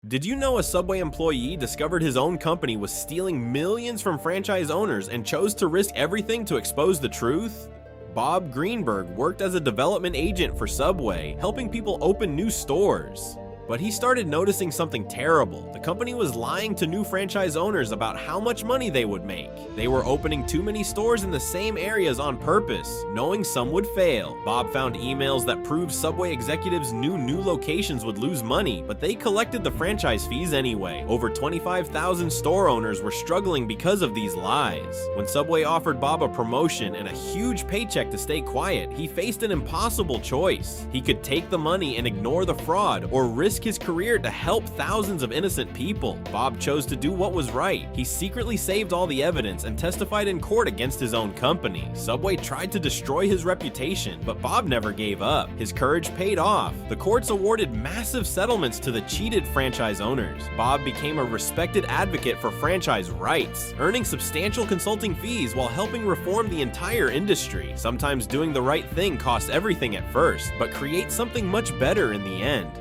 Did you know a Subway employee discovered his own company was stealing millions from franchise owners and chose to risk everything to expose the truth? Bob Greenberg worked as a development agent for Subway, helping people open new stores. But he started noticing something terrible. The company was lying to new franchise owners about how much money they would make. They were opening too many stores in the same areas on purpose, knowing some would fail. Bob found emails that proved Subway executives knew new locations would lose money, but they collected the franchise fees anyway. Over 25,000 store owners were struggling because of these lies. When Subway offered Bob a promotion and a huge paycheck to stay quiet, he faced an impossible choice. He could take the money and ignore the fraud, or risk his career to help thousands of innocent people. Bob chose to do what was right. He secretly saved all the evidence and testified in court against his own company. Subway tried to destroy his reputation, but Bob never gave up. His courage paid off. The courts awarded massive settlements to the cheated franchise owners. Bob became a respected advocate for franchise rights, earning substantial consulting fees while helping reform the entire industry. Sometimes doing the right thing costs everything at first, but creates something much better in the end.